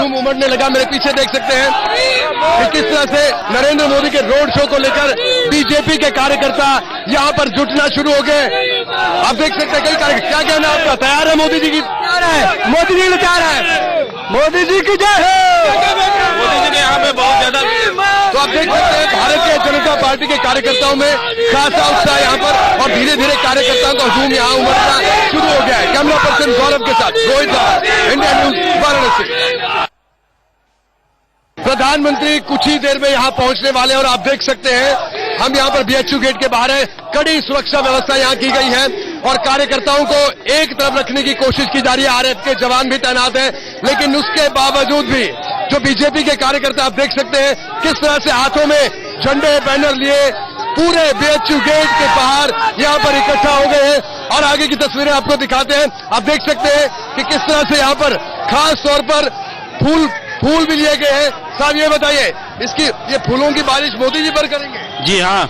हुजूम उमड़ने लगा। मेरे पीछे देख सकते हैं कि किस तरह से नरेंद्र मोदी के रोड शो को लेकर बीजेपी के कार्यकर्ता यहाँ पर जुटना शुरू हो गए। आप देख सकते हैं कई कार्यकर्ता। क्या कहना है आपका? तैयार है मोदी जी की? मोदी जी तैयार है। मोदी जी की जय है। मोदी जी के यहाँ पे बहुत ज्यादा। तो आप देख सकते हैं भारतीय जनता पार्टी के कार्यकर्ताओं में खासा उत्साह यहाँ पर, और धीरे धीरे कार्यकर्ताओं का हुजूम यहाँ उमड़ना शुरू हो गया है। कैमरा पर्सन गौरव के साथ रोहित रावत, इंडिया न्यूज, वाराणसी। प्रधानमंत्री कुछ ही देर में यहाँ पहुंचने वाले हैं और आप देख सकते हैं हम यहाँ पर बीएचयू गेट के बाहर है। कड़ी सुरक्षा व्यवस्था यहाँ की गई है और कार्यकर्ताओं को एक तरफ रखने की कोशिश की जा रही है। आरएएफ के जवान भी तैनात हैं, लेकिन उसके बावजूद भी जो बीजेपी के कार्यकर्ता आप देख सकते हैं किस तरह से हाथों में झंडे बैनर लिए पूरे बीएचयू गेट के बाहर यहाँ पर इकट्ठा हो गए हैं। और आगे की तस्वीरें आपको दिखाते हैं। आप देख सकते हैं कि किस तरह से यहाँ पर खास तौर पर फूल भी लिए गए हैं। साहब ये बताइए, ये फूलों की बारिश मोदी जी पर करेंगे? जी हाँ।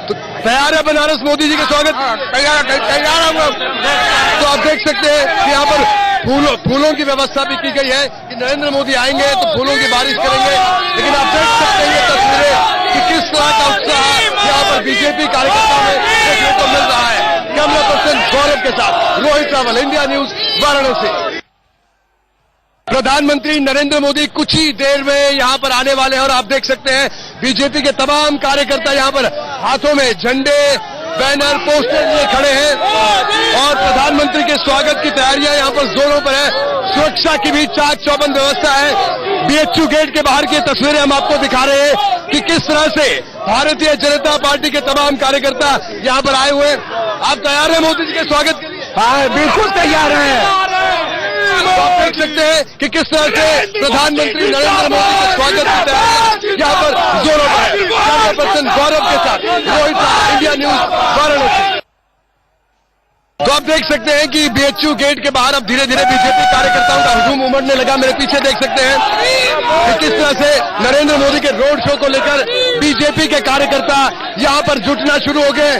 तो तैयार है बनारस मोदी जी के स्वागत? तैयार है। तो आप देख सकते हैं कि यहाँ पर फूलों की व्यवस्था भी की गई है कि नरेंद्र मोदी आएंगे तो फूलों की बारिश करेंगे। लेकिन आप देख सकते हैं ये तस्वीरें कि किस तरह का उत्साह यहाँ पर बीजेपी कार्यकर्ताओं में देखने को मिल रहा है। कैमरा पर्सन गौरव के साथ रोहित रावत, इंडिया न्यूज, वाराणसी। प्रधानमंत्री नरेंद्र मोदी कुछ ही देर में यहाँ पर आने वाले हैं और आप देख सकते हैं बीजेपी के तमाम कार्यकर्ता यहाँ पर हाथों में झंडे, बैनर, पोस्टर लिए खड़े हैं और प्रधानमंत्री के स्वागत की तैयारियां यहाँ पर जोरों पर है। सुरक्षा की भी चाक चौबंद व्यवस्था है। बीएचयू गेट के बाहर की तस्वीरें हम आपको दिखा रहे हैं कि किस तरह से भारतीय जनता पार्टी के तमाम कार्यकर्ता यहाँ पर आए हुए हैं। आप तैयार हैं मोदी जी के स्वागत के लिए? हाँ, बिल्कुल तैयार है। तो आप देख सकते हैं कि किस तरह से प्रधानमंत्री नरेंद्र मोदी के स्वागत की तैयारियां यहाँ पर जोरों पर है। कैमरा पर्सन गौरव के साथ रोहित रावत, इंडिया न्यूज, वाराणसी। तो आप देख सकते हैं कि बीएचयू गेट के बाहर अब धीरे धीरे बीजेपी कार्यकर्ताओं का हुजूम उमड़ने लगा। मेरे पीछे देख सकते हैं कि किस तरह से नरेंद्र मोदी के रोड शो को लेकर बीजेपी के कार्यकर्ता यहाँ पर जुटना शुरू हो गए।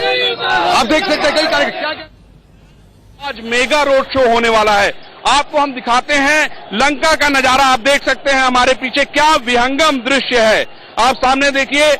आप देख सकते हैं कई कार्यकर्ता। आज मेगा रोड शो होने वाला है। आपको हम दिखाते हैं लंका का नजारा। आप देख सकते हैं हमारे पीछे क्या विहंगम दृश्य है। आप सामने देखिए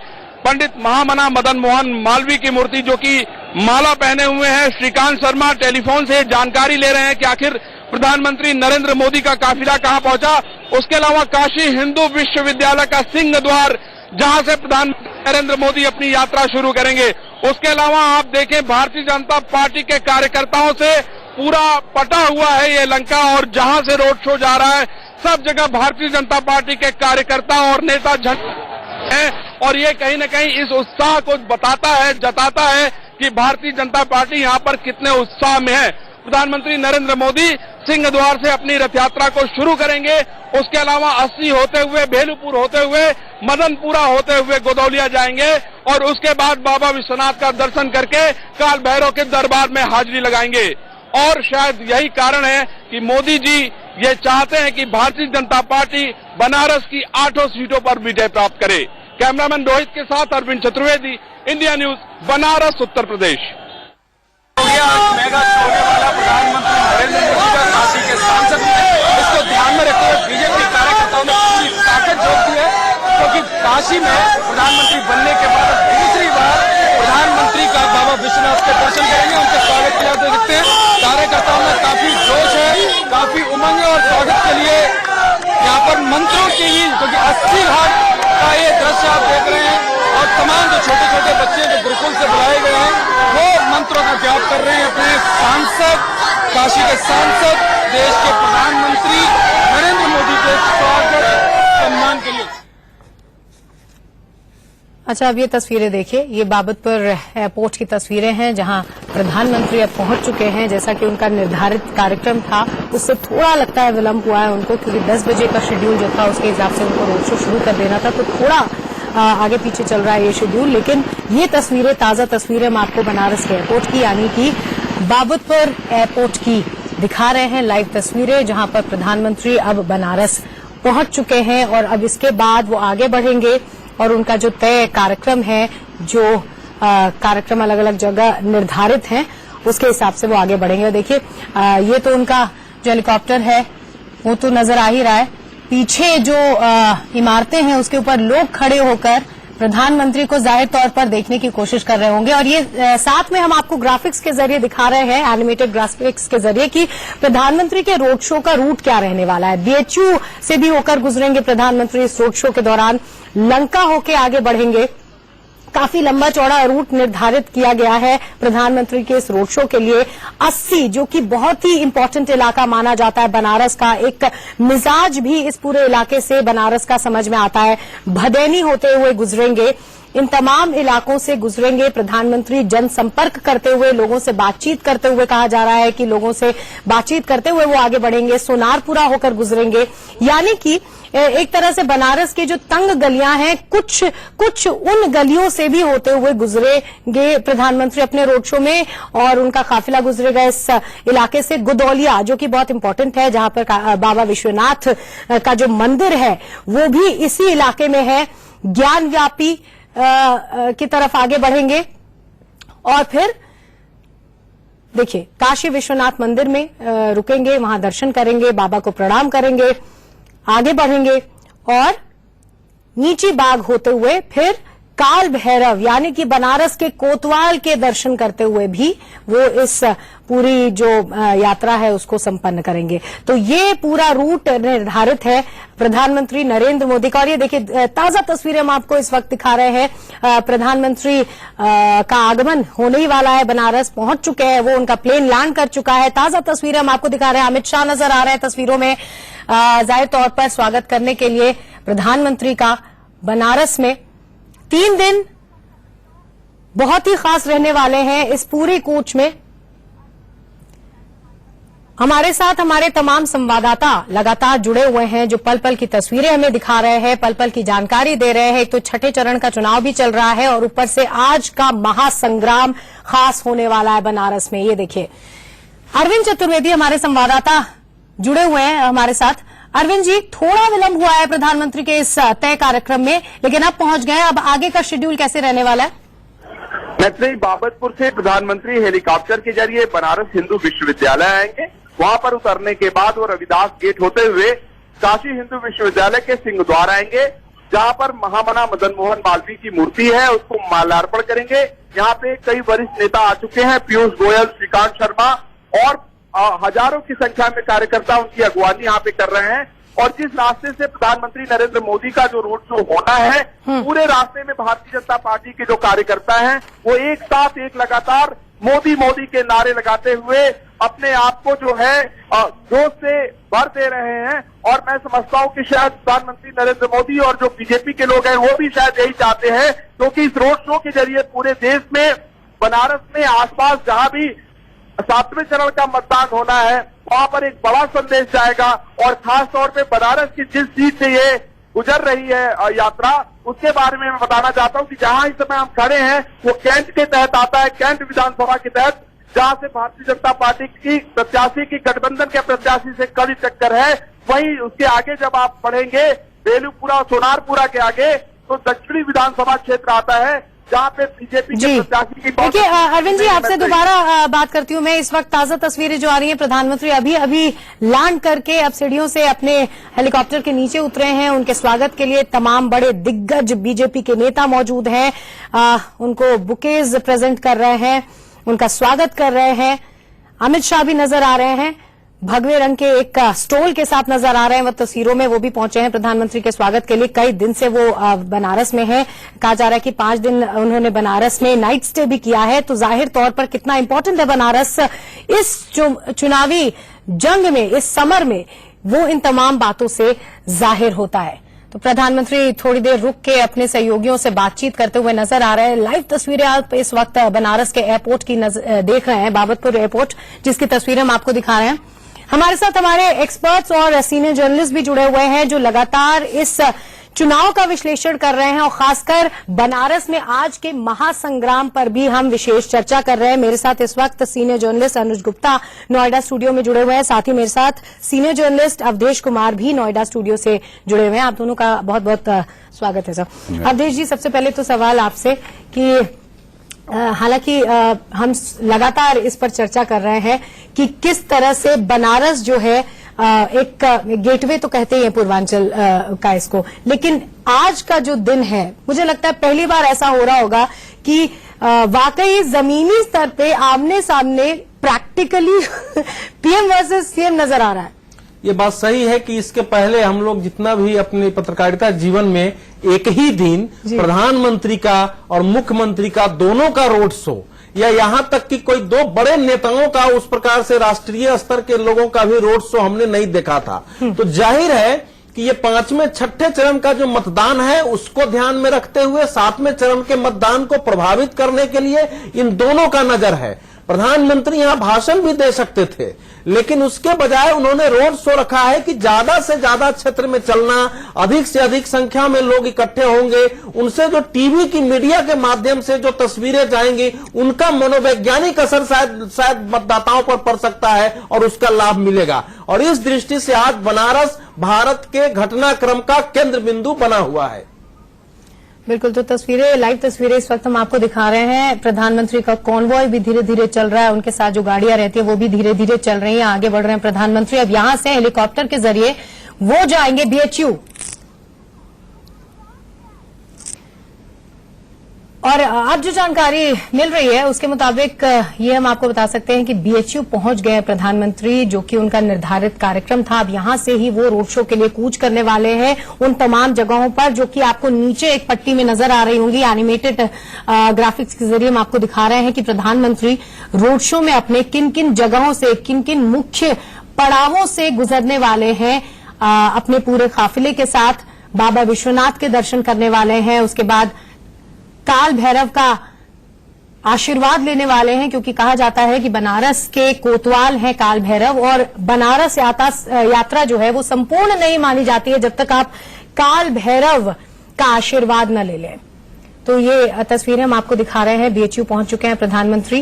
पंडित महामना मदन मोहन मालवीय की मूर्ति जो कि माला पहने हुए हैं। श्रीकांत शर्मा टेलीफोन से जानकारी ले रहे हैं कि आखिर प्रधानमंत्री नरेंद्र मोदी का काफिला कहां पहुंचा। उसके अलावा काशी हिंदू विश्वविद्यालय का सिंह द्वार जहां से प्रधानमंत्री नरेंद्र मोदी अपनी यात्रा शुरू करेंगे। उसके अलावा आप देखें भारतीय जनता पार्टी के कार्यकर्ताओं से पूरा पटा हुआ है ये लंका और जहां से रोड शो जा रहा है सब जगह भारतीय जनता पार्टी के कार्यकर्ता और नेता झंडे हैं और ये कहीं न कहीं इस उत्साह को बताता है, जताता है कि भारतीय जनता पार्टी यहाँ पर कितने उत्साह में है। प्रधानमंत्री नरेंद्र मोदी सिंह द्वार से अपनी रथ यात्रा को शुरू करेंगे। उसके अलावा अस्सी होते हुए, भेलूपुर होते हुए, मदनपुरा होते हुए गोदौलिया जाएंगे और उसके बाद बाबा विश्वनाथ का दर्शन करके काल भैरव के दरबार में हाजिरी लगाएंगे। और शायद यही कारण है कि मोदी जी ये चाहते हैं कि भारतीय जनता पार्टी बनारस की 8 सीटों पर विजय प्राप्त करे। कैमरामैन रोहित के साथ Arvind Chaturvedi, India news, Banaras, Uttar Pradesh. Mega होने वाला प्रधानमंत्री नरेंद्र मोदी का काशी के सांसद में इसको ध्यान में रखते हुए बीजेपी कार्यकर्ताओं ने पूरी ताकत झोंक दी है क्योंकि काशी में प्रधानमंत्री बनने के बाद दूसरी बार प्रधानमंत्री का बाबा विश्वनाथ के दर्शन करेंगे। उनके स्वागत के लिए देख सकते हैं कार्यकर्ताओं में काफी जोश है, काफी उमंग है और स्वागत के लिए यहाँ पर मंत्रों की ही क्योंकि 80 घाट का ये दृश्य आप देख रहे हैं और तमाम जो छोटे छोटे बच्चे जो गुरुकुल से बुलाए गए हैं वो मंत्रों का जाप कर रहे हैं। अपने सांसद, काशी के सांसद, देश के प्रधानमंत्री नरेंद्र मोदी के स्वागत सम्मान के लिए। अच्छा, अब ये तस्वीरें देखिए, ये बाबतपुर एयरपोर्ट की तस्वीरें हैं जहां प्रधानमंत्री अब पहुंच चुके हैं। जैसा कि उनका निर्धारित कार्यक्रम था उससे थोड़ा लगता है विलंब हुआ है उनको क्योंकि 10 बजे का शेड्यूल जो था उसके हिसाब से उनको रोड शो शुरू कर देना था तो थोड़ा आगे पीछे चल रहा है ये शेड्यूल। लेकिन ये तस्वीरें, ताजा तस्वीरें हम आपको बनारस के एयरपोर्ट की यानी कि बाबतपुर एयरपोर्ट की दिखा रहे हैं, लाइव तस्वीरें जहां पर प्रधानमंत्री अब बनारस पहुंच चुके हैं और अब इसके बाद वो आगे बढ़ेंगे और उनका जो तय कार्यक्रम है, जो कार्यक्रम अलग अलग जगह निर्धारित हैं उसके हिसाब से वो आगे बढ़ेंगे। और देखिए ये तो उनका जो हेलीकॉप्टर है वो तो नजर आ ही रहा है। पीछे जो इमारतें हैं उसके ऊपर लोग खड़े होकर प्रधानमंत्री को जाहिर तौर पर देखने की कोशिश कर रहे होंगे। और ये साथ में हम आपको ग्राफिक्स के जरिए दिखा रहे हैं, एनिमेटेड ग्राफिक्स के जरिए, कि प्रधानमंत्री के रोड शो का रूट क्या रहने वाला है। बीएचयू से भी होकर गुजरेंगे प्रधानमंत्री इस रोड शो के दौरान, लंका होकर आगे बढ़ेंगे। काफी लंबा चौड़ा रूट निर्धारित किया गया है प्रधानमंत्री के इस रोड शो के लिए। 80 जो कि बहुत ही इंपॉर्टेंट इलाका माना जाता है बनारस का, एक मिजाज भी इस पूरे इलाके से बनारस का समझ में आता है। भदैनी होते हुए गुजरेंगे, इन तमाम इलाकों से गुजरेंगे प्रधानमंत्री। जनसंपर्क करते हुए, लोगों से बातचीत करते हुए, कहा जा रहा है कि लोगों से बातचीत करते हुए वो आगे बढ़ेंगे। सोनारपुरा होकर गुजरेंगे, यानी कि एक तरह से बनारस की जो तंग गलियां हैं, कुछ उन गलियों से भी होते हुए गुजरेंगे प्रधानमंत्री अपने रोड शो में। और उनका काफिला गुजरेगा इस इलाके से गुदौलिया, जो कि बहुत इंपॉर्टेंट है, जहां पर बाबा विश्वनाथ का जो मंदिर है वो भी इसी इलाके में है। ज्ञानव्यापी की तरफ आगे बढ़ेंगे और फिर देखिए काशी विश्वनाथ मंदिर में रुकेंगे, वहां दर्शन करेंगे, बाबा को प्रणाम करेंगे, आगे बढ़ेंगे और नीची बाग होते हुए फिर काल भैरव यानी कि बनारस के कोतवाल के दर्शन करते हुए भी वो इस पूरी जो यात्रा है उसको संपन्न करेंगे। तो ये पूरा रूट निर्धारित है प्रधानमंत्री नरेंद्र मोदी का। और ये देखिए ताजा तस्वीरें हम आपको इस वक्त दिखा रहे हैं। प्रधानमंत्री का आगमन होने ही वाला है, बनारस पहुंच चुके हैं, वो उनका प्लेन लैंड कर चुका है। ताजा तस्वीरें हम आपको दिखा रहे हैं। अमित शाह नजर आ रहे हैं तस्वीरों में, जाहिर तौर पर स्वागत करने के लिए प्रधानमंत्री का बनारस में। 3 दिन बहुत ही खास रहने वाले हैं इस पूरे कूच में। हमारे साथ हमारे तमाम संवाददाता लगातार जुड़े हुए हैं, जो पल पल की तस्वीरें हमें दिखा रहे हैं, पल पल की जानकारी दे रहे हैं। एक तो छठे चरण का चुनाव भी चल रहा है और ऊपर से आज का महासंग्राम खास होने वाला है बनारस में। ये देखिए अरविंद चतुर्वेदी हमारे संवाददाता जुड़े हुए हैं हमारे साथ। अरविंद जी, थोड़ा विलंब हुआ है प्रधानमंत्री के इस तय कार्यक्रम में, लेकिन अब पहुंच गए। अब आगे का शेड्यूल कैसे रहने वाला है? मैत्री बाबतपुर से प्रधानमंत्री हेलीकॉप्टर के जरिए बनारस हिंदू विश्वविद्यालय आएंगे। वहां पर उतरने के बाद वो रविदास गेट होते हुए काशी हिंदू विश्वविद्यालय के सिंह द्वार आएंगे, जहां पर महामना मदन मोहन मालवीय की मूर्ति है, उसको माल्यार्पण करेंगे। यहाँ पे कई वरिष्ठ नेता आ चुके हैं, पीयूष गोयल, श्रीकांत शर्मा और हजारों की संख्या में कार्यकर्ता उनकी अगुवानी यहाँ पे कर रहे हैं। और जिस रास्ते से प्रधानमंत्री नरेंद्र मोदी का जो रोड शो होना है, पूरे रास्ते में भारतीय जनता पार्टी के जो कार्यकर्ता हैं वो एक साथ एक लगातार मोदी मोदी के नारे लगाते हुए अपने आप को जो है जोश से भर दे रहे हैं। और मैं समझता हूं कि शायद प्रधानमंत्री नरेंद्र मोदी और जो बीजेपी के लोग हैं वो भी शायद यही चाहते हैं, क्योंकि इस रोड शो के जरिए पूरे देश में, बनारस में, आसपास जहां भी 7वें चरण का मतदान होना है वहां पर एक बड़ा संदेश जाएगा। और खास तौर पे बनारस की जिस सीट से ये गुजर रही है यात्रा, उसके बारे में मैं बताना चाहता हूं कि जहां इस समय हम खड़े हैं वो कैंट के तहत आता है, कैंट विधानसभा के तहत, जहां से भारतीय जनता पार्टी की प्रत्याशी की गठबंधन के प्रत्याशी से कड़ी टक्कर है। वहीं उसके आगे जब आप बढ़ेंगे बेलूपुरा, सोनारपुरा के आगे, तो दक्षिणी विधानसभा क्षेत्र आता है जहाँ पे बीजेपी के प्रत्याशी की। देखिए अरविंद जी, आपसे दोबारा बात करती हूँ मैं। इस वक्त ताजा तस्वीरें जो आ रही हैं, प्रधानमंत्री अभी लैंड करके अब सीढ़ियों से अपने हेलीकॉप्टर के नीचे उतरे हैं। उनके स्वागत के लिए तमाम बड़े दिग्गज बीजेपी के नेता मौजूद हैं, उनको बुकेज प्रेजेंट कर रहे हैं, उनका स्वागत कर रहे हैं। अमित शाह भी नजर आ रहे हैं, भगवे रंग के एक स्टोल के साथ नजर आ रहे हैं वो तस्वीरों में। वो भी पहुंचे हैं प्रधानमंत्री के स्वागत के लिए। कई दिन से वो बनारस में हैं, कहा जा रहा है कि 5 दिन उन्होंने बनारस में नाइट स्टे भी किया है। तो जाहिर तौर पर कितना इंपॉर्टेंट है बनारस इस चुनावी जंग में, इस समर में, वो इन तमाम बातों से जाहिर होता है। तो प्रधानमंत्री थोड़ी देर रुक के अपने सहयोगियों से बातचीत करते हुए नजर आ रहे हैं। लाइव तस्वीरें आप इस वक्त बनारस के एयरपोर्ट की देख रहे हैं, बाबतपुर एयरपोर्ट, जिसकी तस्वीरें हम आपको दिखा रहे हैं। हमारे साथ हमारे एक्सपर्ट्स और सीनियर जर्नलिस्ट भी जुड़े हुए हैं, जो लगातार इस चुनाव का विश्लेषण कर रहे हैं और खासकर बनारस में आज के महासंग्राम पर भी हम विशेष चर्चा कर रहे हैं। मेरे साथ इस वक्त सीनियर जर्नलिस्ट अनुज गुप्ता नोएडा स्टूडियो में जुड़े हुए हैं, साथ ही मेरे साथ सीनियर जर्नलिस्ट अवधेश कुमार भी नोएडा स्टूडियो से जुड़े हुए हैं। आप दोनों का बहुत बहुत स्वागत है सर। अवधेश जी, सबसे पहले तो सवाल आपसे कि हालांकि हम लगातार इस पर चर्चा कर रहे हैं कि किस तरह से बनारस जो है एक गेटवे तो कहते ही है पूर्वांचल का इसको, लेकिन आज का जो दिन है मुझे लगता है पहली बार ऐसा हो रहा होगा कि वाकई जमीनी स्तर पे आमने सामने प्रैक्टिकली पीएम वर्सेस सीएम नजर आ रहा है। ये बात सही है कि इसके पहले हम लोग जितना भी अपने पत्रकारिता जीवन में एक ही दिन प्रधानमंत्री का और मुख्यमंत्री का दोनों का रोड शो या यहां तक कि कोई दो बड़े नेताओं का उस प्रकार से राष्ट्रीय स्तर के लोगों का भी रोड शो हमने नहीं देखा था। तो जाहिर है कि ये पांचवें छठे चरण का जो मतदान है उसको ध्यान में रखते हुए सातवें चरण के मतदान को प्रभावित करने के लिए इन दोनों का नजर है। प्रधानमंत्री यहां भाषण भी दे सकते थे, लेकिन उसके बजाय उन्होंने रोड शो रखा है कि ज्यादा से ज्यादा क्षेत्र में चलना, अधिक से अधिक संख्या में लोग इकट्ठे होंगे, उनसे जो टीवी की मीडिया के माध्यम से जो तस्वीरें जाएंगी उनका मनोवैज्ञानिक असर शायद मतदाताओं पर पड़ सकता है और उसका लाभ मिलेगा। और इस दृष्टि से आज बनारस भारत के घटनाक्रम का केंद्र बिंदु बना हुआ है। बिल्कुल, तो तस्वीरें, लाइव तस्वीरें इस वक्त हम आपको दिखा रहे हैं। प्रधानमंत्री का कॉन्वॉय भी धीरे धीरे चल रहा है, उनके साथ जो गाड़ियां रहती है वो भी धीरे धीरे चल रही हैं, आगे बढ़ रहे हैं प्रधानमंत्री। अब यहां से हेलीकॉप्टर के जरिए वो जाएंगे बीएचयू। और अब जो जानकारी मिल रही है उसके मुताबिक ये हम आपको बता सकते हैं कि बीएचयू पहुंच गए प्रधानमंत्री, जो कि उनका निर्धारित कार्यक्रम था। अब यहां से ही वो रोड शो के लिए कूच करने वाले हैं उन तमाम जगहों पर जो कि आपको नीचे एक पट्टी में नजर आ रही होंगी। एनिमेटेड ग्राफिक्स के जरिए हम आपको दिखा रहे हैं कि प्रधानमंत्री रोड शो में अपने किन किन जगहों से, किन किन मुख्य पड़ावों से गुजरने वाले हैं। अपने पूरे काफिले के साथ बाबा विश्वनाथ के दर्शन करने वाले हैं, उसके बाद काल भैरव का आशीर्वाद लेने वाले हैं, क्योंकि कहा जाता है कि बनारस के कोतवाल हैं काल भैरव, और बनारस यात्रा जो है वो संपूर्ण नहीं मानी जाती है जब तक आप काल भैरव का आशीर्वाद न ले लें। तो ये तस्वीरें हम आपको दिखा रहे हैं। बीएचयू पहुंच चुके हैं प्रधानमंत्री।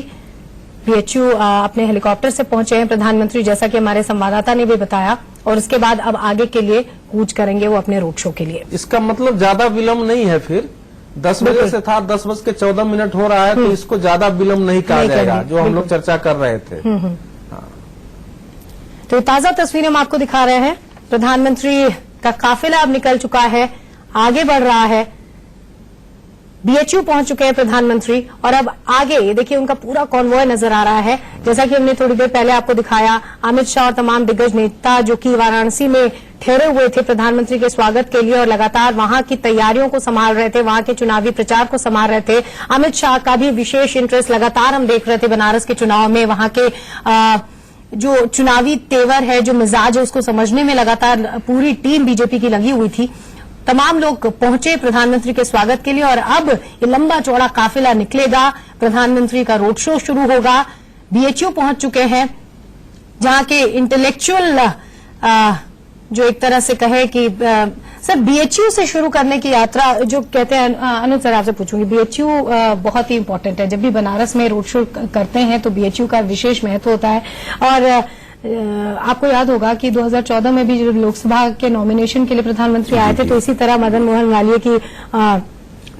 बीएचयू अपने हेलीकॉप्टर से पहुंचे हैं प्रधानमंत्री, जैसा कि हमारे संवाददाता ने भी बताया, और उसके बाद अब आगे के लिए कूच करेंगे वो अपने रोड शो के लिए। इसका मतलब ज्यादा विलंब नहीं है, फिर 10 बजे से था, 10:14 हो रहा है, तो इसको ज्यादा विलंब नहीं कहा जाएगा, जो हम लोग चर्चा कर रहे थे। हाँ। तो ताजा तस्वीरें हम आपको दिखा रहे हैं। प्रधानमंत्री का काफिला अब निकल चुका है, आगे बढ़ रहा है। बीएचयू पहुंच चुके हैं प्रधानमंत्री, और अब आगे ये देखिए उनका पूरा कॉन्वॉय नजर आ रहा है। जैसा कि हमने थोड़ी देर पहले आपको दिखाया, अमित शाह और तमाम दिग्गज नेता जो कि वाराणसी में ठहरे हुए थे प्रधानमंत्री के स्वागत के लिए और लगातार वहां की तैयारियों को संभाल रहे थे, वहां के चुनावी प्रचार को संभाल रहे थे। अमित शाह का भी विशेष इंटरेस्ट लगातार हम देख रहे थे बनारस के चुनाव में। वहां के जो चुनावी तेवर है, जो मिजाज है, उसको समझने में लगातार पूरी टीम बीजेपी की लगी हुई थी। तमाम लोग पहुंचे प्रधानमंत्री के स्वागत के लिए, और अब ये लंबा चौड़ा काफिला निकलेगा, प्रधानमंत्री का रोड शो शुरू होगा। बीएचयू पहुंच चुके हैं, जहां के इंटेलेक्चुअल जो एक तरह से कहे कि सर बीएचयू से शुरू करने की यात्रा जो कहते हैं, अनुज सर आपसे पूछूंगी, बीएचयू बहुत ही इंपॉर्टेंट है। जब भी बनारस में रोड शो करते हैं तो बीएचयू का विशेष महत्व होता है। और आपको याद होगा कि 2014 में भी जब लोकसभा के नॉमिनेशन के लिए प्रधानमंत्री आए थे, तो इसी तरह मदन मोहन मालवीय की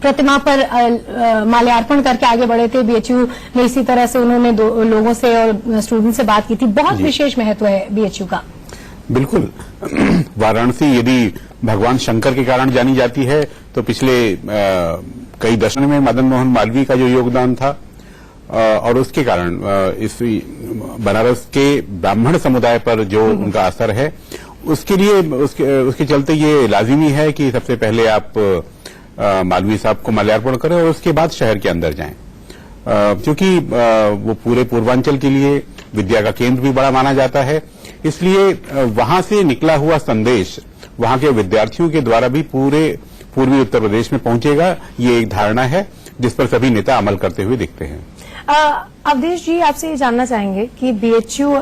प्रतिमा पर माल्यार्पण करके आगे बढ़े थे बीएचयू ने। इसी तरह से उन्होंने लोगों से और स्टूडेंट से बात की थी। बहुत विशेष महत्व है बीएचयू का। बिल्कुल। वाराणसी यदि भगवान शंकर के कारण जानी जाती है, तो पिछले कई दशकों में मदन मोहन मालवीय का जो योगदान था और उसके कारण इस बनारस के ब्राह्मण समुदाय पर जो उनका असर है, उसके लिए उसके चलते ये लाजिमी है कि सबसे पहले आप मालवीय साहब को माल्यार्पण करें और उसके बाद शहर के अंदर जाएं, क्योंकि वो पूरे पूर्वांचल के लिए विद्या का केंद्र भी बड़ा माना जाता है। इसलिए वहां से निकला हुआ संदेश वहां के विद्यार्थियों के द्वारा भी पूरे पूर्वी उत्तर प्रदेश में पहुंचेगा, ये एक धारणा है जिस पर सभी नेता अमल करते हुए दिखते हैं। अवधेश जी, आपसे ये जानना चाहेंगे कि बीएचयू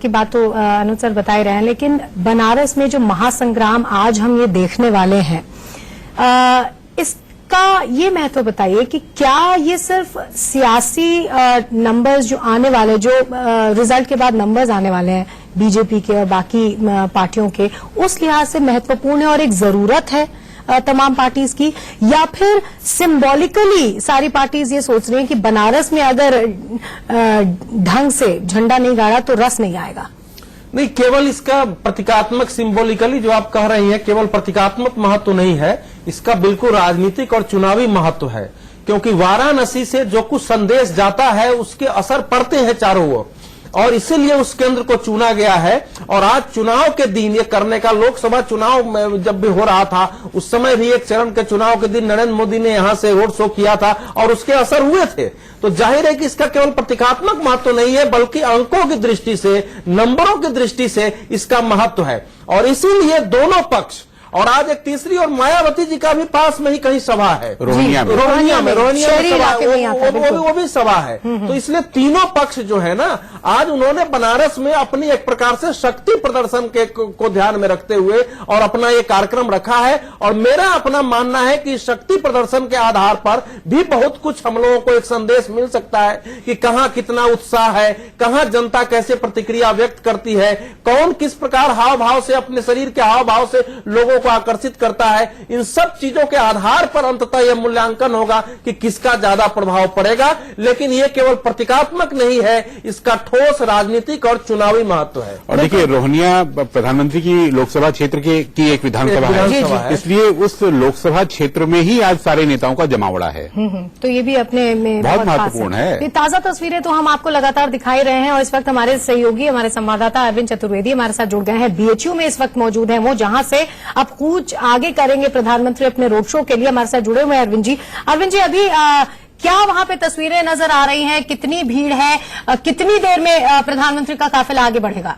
की बात तो अनुज सर बता ही रहे हैं, लेकिन बनारस में जो महासंग्राम आज हम ये देखने वाले हैं, इसका ये महत्व बताइए कि क्या ये सिर्फ सियासी नंबर्स जो आने वाले, जो रिजल्ट के बाद नंबर्स आने वाले हैं बीजेपी के और बाकी पार्टियों के, उस लिहाज से महत्वपूर्ण है और एक जरूरत है तमाम पार्टीज की, या फिर सिंबॉलिकली सारी पार्टीज ये सोच रही हैं कि बनारस में अगर ढंग से झंडा नहीं गाड़ा तो रस नहीं आएगा? नहीं, केवल इसका प्रतीकात्मक सिंबॉलिकली जो आप कह रही हैं, केवल प्रतीकात्मक महत्व नहीं है, इसका बिल्कुल राजनीतिक और चुनावी महत्व है। क्योंकि वाराणसी से जो कुछ संदेश जाता है उसके असर पड़ते हैं चारों ओर, और इसीलिए उस केंद्र को चुना गया है। और आज चुनाव के दिन ये करने का, लोकसभा चुनाव में जब भी हो रहा था उस समय भी एक चरण के चुनाव के दिन नरेंद्र मोदी ने यहां से रोड शो किया था और उसके असर हुए थे। तो जाहिर है कि इसका केवल प्रतीकात्मक महत्व नहीं है, बल्कि अंकों की दृष्टि से, नंबरों की दृष्टि से इसका महत्व है। और इसीलिए दोनों पक्ष, और आज एक तीसरी और मायावती जी का भी पास में ही कहीं सभा है, रोहनिया में वो भी सभा है। तो इसलिए तीनों पक्ष जो है ना, आज उन्होंने बनारस में अपनी एक प्रकार से शक्ति प्रदर्शन को ध्यान में रखते हुए और अपना ये कार्यक्रम रखा है। और मेरा अपना मानना है कि शक्ति प्रदर्शन के आधार पर भी बहुत कुछ हम लोगों को एक संदेश मिल सकता है कि कहां कितना उत्साह है, कहां जनता कैसे प्रतिक्रिया व्यक्त करती है, कौन किस प्रकार हाव भाव से, अपने शरीर के हाव भाव से लोगों को आकर्षित करता है। इन सब चीजों के आधार पर अंततः यह मूल्यांकन होगा कि किसका ज्यादा प्रभाव पड़ेगा। लेकिन यह केवल प्रतीकात्मक नहीं है, इसका ठोस राजनीतिक और चुनावी महत्व है। और देखिए, रोहनिया प्रधानमंत्री की लोकसभा क्षेत्र की एक विधानसभा है, इसलिए उस लोकसभा क्षेत्र में ही आज सारे नेताओं का जमावड़ा है। तो ये भी अपने में बहुत महत्वपूर्ण है। ये ताजा तस्वीरें तो हम आपको लगातार दिखाई रहे हैं। और इस वक्त हमारे सहयोगी, हमारे संवाददाता अरविंद चतुर्वेदी हमारे साथ जुड़ गए हैं। बीएचयू में इस वक्त मौजूद है वो, जहां से अब कूच आगे करेंगे प्रधानमंत्री अपने रोड शो के लिए। हमारे साथ जुड़े हुए हैं अरविंद जी। अरविंद जी, अभी क्या वहां पे तस्वीरें नजर आ रही हैं? कितनी भीड़ है? कितनी देर में प्रधानमंत्री का काफिला आगे बढ़ेगा?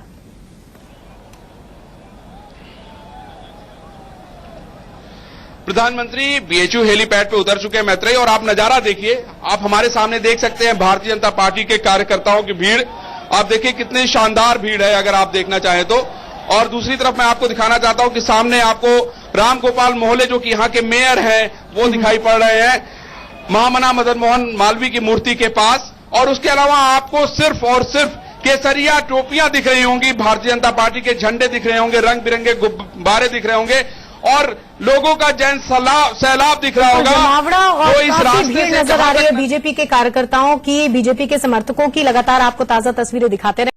प्रधानमंत्री बीएचयू हेलीपैड पे उतर चुके हैं मैत्रेयी, और आप नजारा देखिए, आप हमारे सामने देख सकते हैं भारतीय जनता पार्टी के कार्यकर्ताओं की भीड़। आप देखिए कितनी शानदार भीड़ है, अगर आप देखना चाहें तो। और दूसरी तरफ मैं आपको दिखाना चाहता हूं कि सामने आपको राम गोपाल मोहले, जो कि यहाँ के मेयर हैं, वो दिखाई पड़ रहे हैं महामना मदन मोहन मालवीय की मूर्ति के पास। और उसके अलावा आपको सिर्फ और सिर्फ केसरिया टोपियां दिख रही होंगी, भारतीय जनता पार्टी के झंडे दिख रहे होंगे, रंग बिरंगे गुब्बारे दिख रहे होंगे, और लोगों का जैन सैलाब दिख रहा होगा। और इस रास्ते भीड़ नजर आ रही है बीजेपी के कार्यकर्ताओं की, बीजेपी के समर्थकों की। लगातार आपको ताजा तस्वीरें दिखाते रहे।